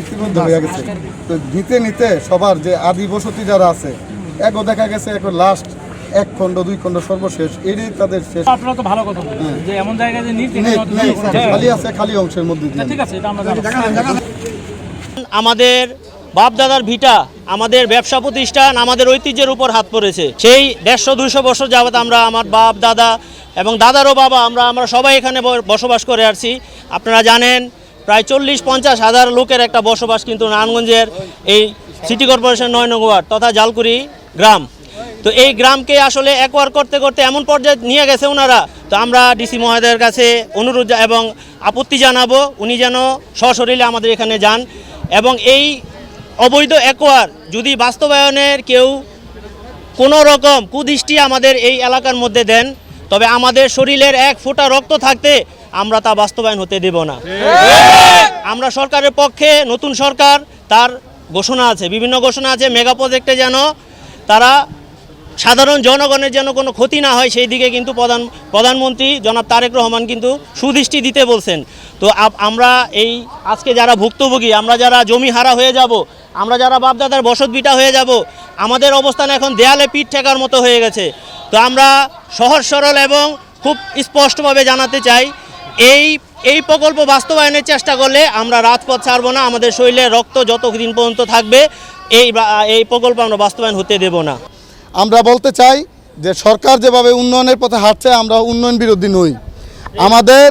ইতিমধ্যে হয়ে গেছে। তো নিতে নিতে সবার যে আদি বসতি যারা আছে একও দেখা গেছে এখন লাস্ট 1 খণ্ড 2 খণ্ড সর্বশেষ এটাই তাদের শেষ। আপনারা তো ভালো কথা বলছেন যে এমন জায়গায় যে খালি আছে, খালি অংশের মধ্যে দিয়ে। ঠিক আছে, এটা আমরা আমাদের বাপ দাদার ভিটা, আমাদের ব্যবসা প্রতিষ্ঠান, আমাদের ঐতিহ্যের উপর হাত পড়েছে। সেই 150-200 বছর যাবত আমরা, আমার বাপ দাদা এবং দাদারও বাবা, আমরা সবাই এখানে বসবাস করে আসছি। আপনারা জানেন প্রায় 40-50 হাজার লোকের একটা বসবাস কিন্তু নারায়ণগঞ্জের এই সিটি কর্পোরেশন 9 নং ওয়ার্ড তথা জালকুড়ি গ্রাম। তো এই গ্রামকে আসলে একোয়ার করতে করতে এমন পর্যায়ে নিয়ে গেছে ওনারা। তো আমরা ডিসি মহোদয়ের কাছে অনুরোধ এবং আপত্তি জানাবো, উনি যেন সশরীরে আমাদের এখানে যান এবং এই অবৈধ একোয়ার যদি বাস্তবায়নের কেউ কোনো রকম কুদৃষ্টি আমাদের এই এলাকার মধ্যে দেন, তবে আমাদের শরীরের 1 ফোঁটা রক্ত থাকতে আমরা তা বাস্তবায়ন হতে দেব না। আমরা সরকারের পক্ষে, নতুন সরকার তার ঘোষণা আছে, বিভিন্ন ঘোষণা আছে, মেগা প্রজেক্টে যেন তারা সাধারণ জনগণের যেন কোনো ক্ষতি না হয় সেই দিকে কিন্তু প্রধানমন্ত্রী জনাব তারেক রহমান কিন্তু সুদৃষ্টি দিতে বলছেন। তো আমরা এই আজকে যারা ভুক্তভোগী, আমরা যারা জমি হারা হয়ে যাব, আমরা যারা বাপদাদার বসতভিটা হয়ে যাব, আমাদের অবস্থান এখন দেয়ালে পিঠ ঠেকার মতো হয়ে গেছে। তো আমরা সহজ সরল এবং খুব স্পষ্টভাবে জানাতে চাই, এই প্রকল্প বাস্তবায়নের চেষ্টা করলে আমরা রাজপথ ছাড়ব না। আমাদের শরীরে রক্ত যতদিন পর্যন্ত থাকবে এই প্রকল্প আমরা বাস্তবায়ন হতে দেব না। আমরা বলতে চাই যে সরকার যেভাবে উন্নয়নের পথে হাঁটছে, আমরা উন্নয়ন বিরোধী নই। আমাদের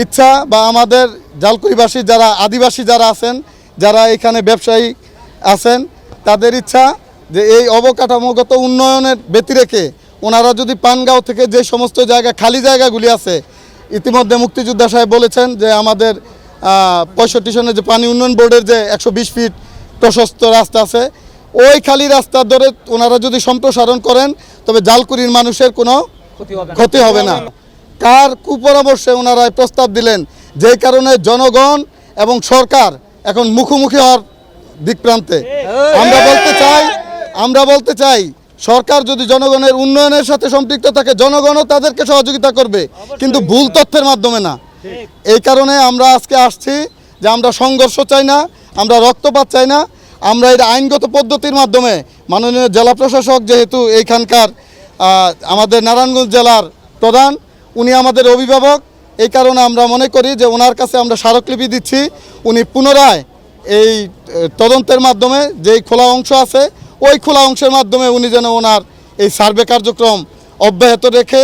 ইচ্ছা বা আমাদের জালকুড়িবাসী যারা আদিবাসী যারা আছেন, যারা এখানে ব্যবসায়ী আছেন, তাদের ইচ্ছা যে এই অবকাঠামোগত উন্নয়নের ব্যতিরেকে ওনারা যদি পানগাঁও থেকে যে সমস্ত জায়গা খালি জায়গাগুলি আছে, ইতিমধ্যে মুক্তিযোদ্ধা সাহেব বলেছেন যে আমাদের 65 সনে যে পানি উন্নয়ন বোর্ডের যে 120 ফিট প্রশস্ত রাস্তা আছে, ওই খালি রাস্তার ধরে ওনারা যদি সম্প্রসারণ করেন তবে জালকুড়ির মানুষের কোনো ক্ষতি হবে না। কার কুপরামর্শে ওনারা প্রস্তাব দিলেন, যেই কারণে জনগণ এবং সরকার এখন মুখোমুখি হওয়ার দিকপ্রান্তে। আমরা বলতে চাই সরকার যদি জনগণের উন্নয়নের সাথে সম্পৃক্ত থাকে, জনগণও তাদেরকে সহযোগিতা করবে, কিন্তু ভুল তথ্যের মাধ্যমে না। এই কারণে আমরা আজকে আসছি যে আমরা সংঘর্ষ চাই না, আমরা রক্তপাত চাই না। আমরা এটা আইনগত পদ্ধতির মাধ্যমে মাননীয় জেলা প্রশাসক, যেহেতু এইখানকার আমাদের নারায়ণগঞ্জ জেলার প্রধান, উনি আমাদের অভিভাবক, এই কারণে আমরা মনে করি যে ওনার কাছে আমরা স্মারকলিপি দিচ্ছি। উনি পুনরায় এই তদন্তের মাধ্যমে যেই খোলা অংশ আছে, ওই খোলা অংশের মাধ্যমে উনি যেন ওনার এই সার্ভে কার্যক্রম অব্যাহত রেখে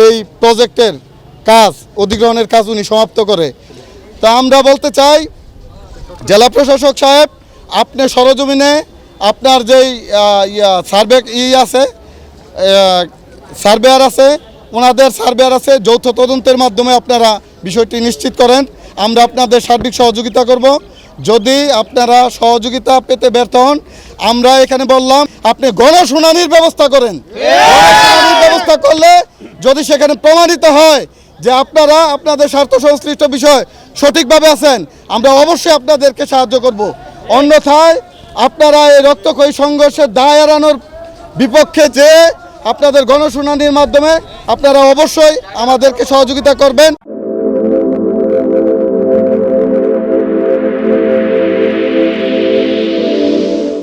এই প্রজেক্টের কাজ, অধিগ্রহণের কাজ উনি সমাপ্ত করে। তা আমরা বলতে চাই, জেলা প্রশাসক সাহেব, আপনি সরজমিনে আপনার যেই সার্ভে আছে, সার্ভেয়ার আছে, ওনাদের সার্ভেয়ার আছে, যৌথ তদন্তের মাধ্যমে আপনারা বিষয়টি নিশ্চিত করেন। আমরা আপনাদের সার্বিক সহযোগিতা করব। যদি আপনারা সহযোগিতা পেতে ব্যর্থ হন, আমরা এখানে বললাম আপনি গণশুনানির ব্যবস্থা করেন। গণশুনানির ব্যবস্থা করলে যদি সেখানে প্রমাণিত হয় যে আপনারা আপনাদের স্বার্থ সংশ্লিষ্ট বিষয় সঠিকভাবে আছেন, আমরা অবশ্যই আপনাদেরকে সাহায্য করব। অন্যথায় আপনারা এই রক্তক্ষয়ী সংঘর্ষের দায় এড়ানোর বিপক্ষে যে আপনাদের গণশুনানির মাধ্যমে আপনারা অবশ্যই আমাদেরকে সহযোগিতা করবেন।